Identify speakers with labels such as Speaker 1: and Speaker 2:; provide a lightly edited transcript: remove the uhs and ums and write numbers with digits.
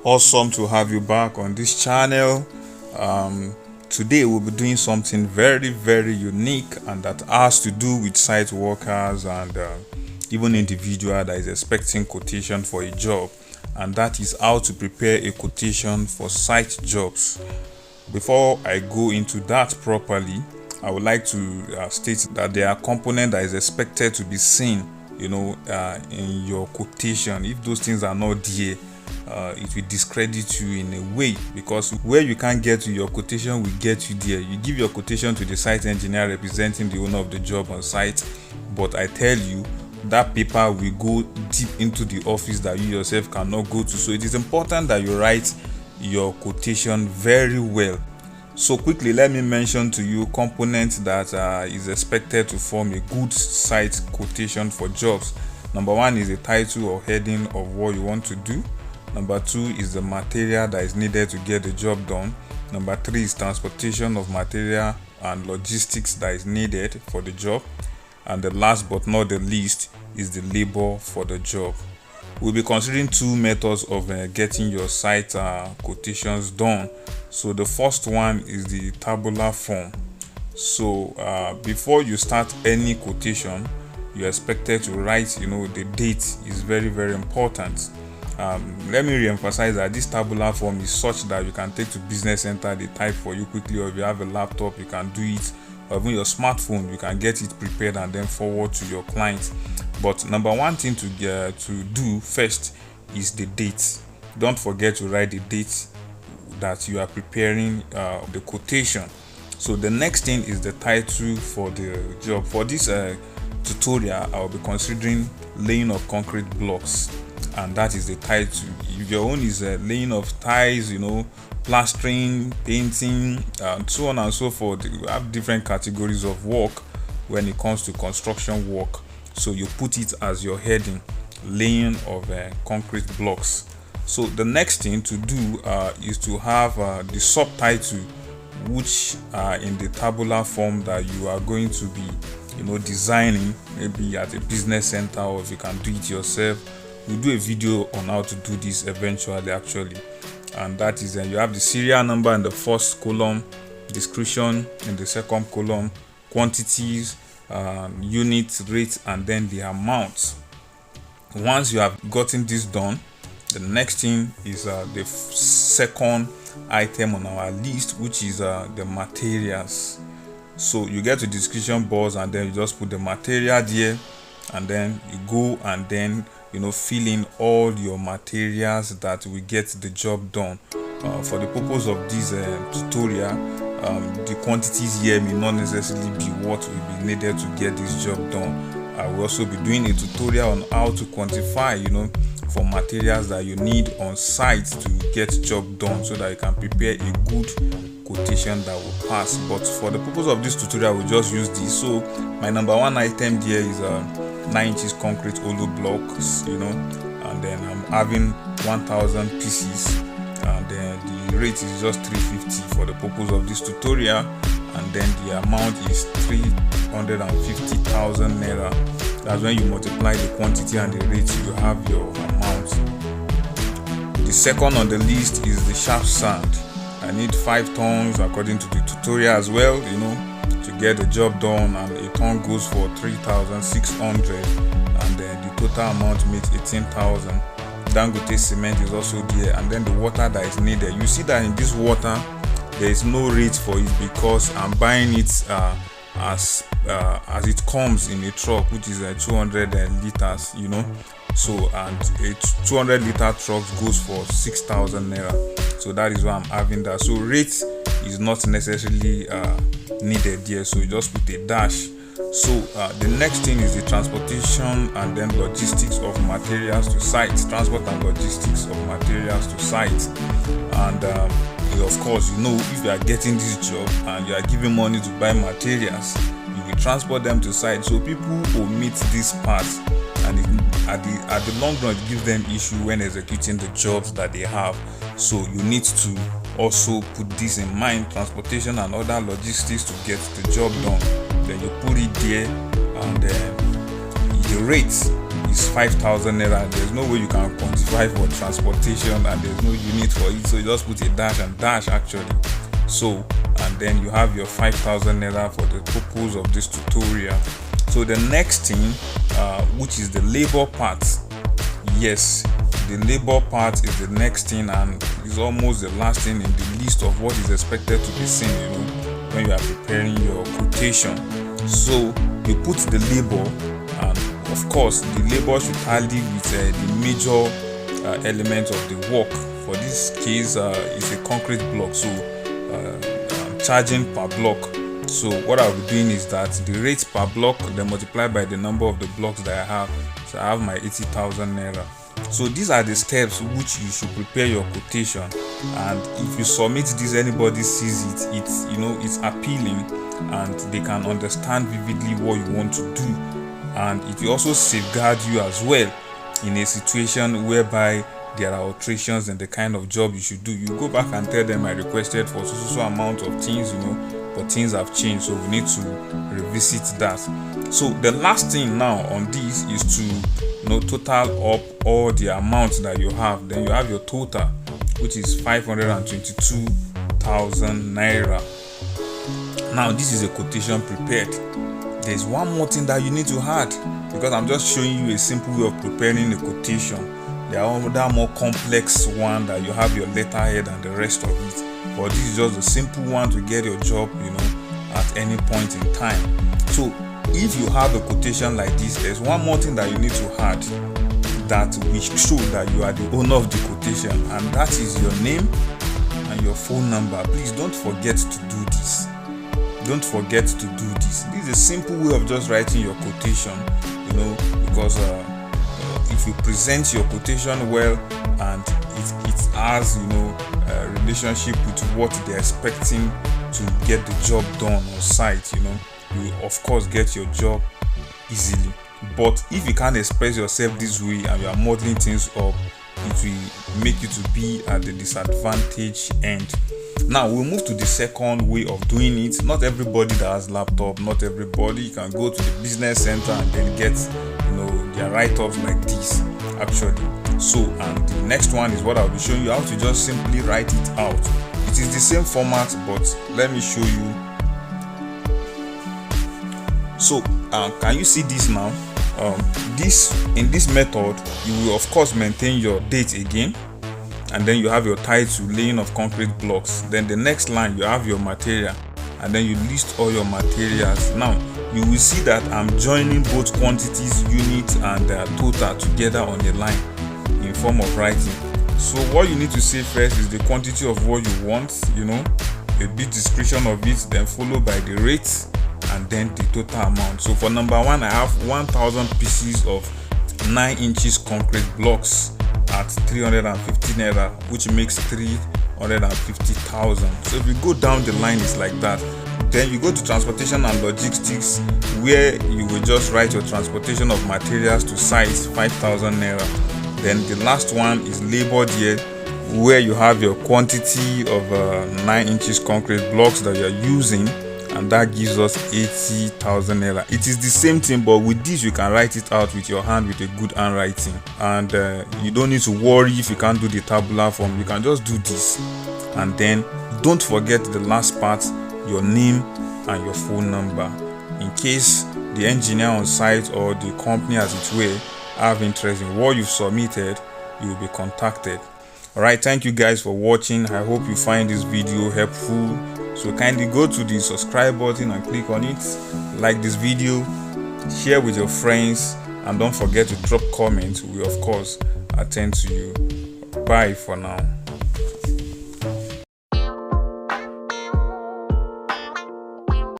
Speaker 1: Awesome to have you back on this channel. Today we'll be doing something very unique, and that has to do with site workers and even individual that is expecting quotation for a job, and that is how to prepare a quotation for site jobs. Before I go into that properly, I would like to state that there are components that is expected to be seen in your quotation. If those things are not there, it will discredit you in a way, because where you can't get to, your quotation will get you there. You give your quotation to the site engineer representing the owner of the job on site, but I tell you, that paper will go deep into the office that you yourself cannot go to. So it is important that you write your quotation very well. So quickly, let me mention to you components that is expected to form a good site quotation for jobs. Number one is the title or heading of what you want to do. Number two is the material that is needed to get the job done. Number three is transportation of material and logistics that is needed for the job. And the last but not the least is the labor for the job. We'll be considering two methods of getting your site quotations done. So the first one is the Tabula Form. So before you start any quotation, you're expected to write, the date is very important. Let me re-emphasize that this Tabula Form is such that you can take to business center, they type for you quickly, or if you have a laptop, you can do it, or even your smartphone, you can get it prepared and then forward to your client. But number one thing to do first is the date. Don't forget to write the date that you are preparing the quotation. So the next thing is the title for the job. For this tutorial, I'll be considering laying of concrete blocks, and that is the title. If your own is laying of tiles, plastering, painting, and so on and so forth, you have different categories of work when it comes to construction work. So you put it as your heading, laying of concrete blocks. So the next thing to do is to have the subtitle, which in the tabular form that you are going to be designing, maybe at a business center, or if you can do it yourself. We'll do a video on how to do this eventually, actually. And that is you have the serial number in the first column, description in the second column, quantities, unit, rate, and then the amount. Once you have gotten this done, the next thing is the second item on our list, which is the materials. So you get to description box, and then you just put the material there, and then you go and then fill in all your materials that will get the job done. For the purpose of this tutorial, the quantities here may not necessarily be what will be needed to get this job done. I will also be doing a tutorial on how to quantify for materials that you need on site to get job done, so that you can prepare a good quotation that will pass. But for the purpose of this tutorial, we'll just use this. So my number one item there is 9 inches concrete hollow blocks, and then I'm having 1000 pieces, and then the rate is just 350 for the purpose of this tutorial, and then the amount is 350,000 naira. That's when you multiply the quantity and the rate, you have your amount. The second on the list is the sharp sand. I need 5 tons according to the tutorial as well, to get the job done, and a ton goes for 3,600, and then the total amount makes 18,000. Dangote cement is also there, and then the water that is needed. You see that in this water there is no rate for it, because I'm buying it as it comes in a truck, which is 200 liters, so, and a 200 liter truck goes for 6,000 naira. So that is why I'm having that. So rate is not necessarily needed here, so you just put a dash. So the next thing is the transportation and then logistics of materials to site. Transport and logistics of materials to site. And of course, if you are getting this job and you are giving money to buy materials, you will transport them to site. So people omit this part, and at the long run, it gives them issue when executing the jobs that they have. So you need to also put this in mind: transportation and other logistics to get the job done. Then you put it there, and the rate is 5,000 naira. There's no way you can quantify for transportation, and there's no unit for it, so you just put a dash and dash actually. So, and then you have your 5,000 naira for the purpose of this tutorial. So the next thing, which is the labor part. Yes, the labor part is the next thing, and is almost the last thing in the list of what is expected to be seen, when you are preparing your quotation. So you put the labor, and of course the labor should tally with the major element of the work. For this case, it's a concrete block, so I'm charging per block. So what I'll be doing is that the rate per block, then multiply by the number of the blocks that I have. So I have my 80,000 naira. So these are the steps which you should prepare your quotation, and if you submit this, anybody sees it, it's appealing, and they can understand vividly what you want to do, and it will also safeguard you as well in a situation whereby there are alterations in the kind of job you should do. You go back and tell them, I requested for so amount of things, but things have changed, so we need to revisit that. So the last thing now on this is to total up all the amounts that you have. Then you have your total, which is 522,000 naira. Now this is a quotation prepared. There's one more thing that you need to add, because I'm just showing you a simple way of preparing a quotation. There are other more complex one that you have your letterhead and the rest of it, but this is just a simple one to get your job at any point in time. So if you have a quotation like this, there's one more thing that you need to add that will show that you are the owner of the quotation, and that is your name and your phone number. Please don't forget to do this. Don't forget to do this. This is a simple way of just writing your quotation, because if you present your quotation well, and it has a relationship with what they're expecting to get the job done on site, you of course get your job easily. But if you can't express yourself this way and you are modeling things up, it will make you to be at the disadvantage end. Now we'll move to the second way of doing it. Not everybody that has laptop, not everybody can go to the business center and then get their write-ups like this actually. So, and the next one is what I'll be showing you how to just simply write it out. It is the same format, but let me show you. So can you see this now? In this method, you will of course maintain your date again, and then you have your title, laying of concrete blocks. Then the next line, you have your material, and then you list all your materials. Now you will see that I'm joining both quantities, units, and their total together on the line in form of writing. So what you need to say first is the quantity of what you want, a bit description of it, then followed by the rate, and then the total amount. So for number one, I have 1,000 pieces of 9 inches concrete blocks at 350 naira, which makes 350,000. So if you go down the line, it's like that. Then you go to transportation and logistics, where you will just write your transportation of materials to site, 5,000 naira. Then the last one is labor here, where you have your quantity of 9 inches concrete blocks that you are using, and that gives us 80,000 naira. It is the same thing, but with this you can write it out with your hand with a good handwriting, and you don't need to worry if you can't do the tabular form. You can just do this, and then don't forget the last part, your name and your phone number, in case the engineer on site or the company as it were have interest in what you've submitted. You will be contacted. Alright, thank you guys for watching. I hope you find this video helpful. So kindly go to the subscribe button and click on it, like this video, share with your friends, and don't forget to drop comments. We of course attend to you. Bye for now.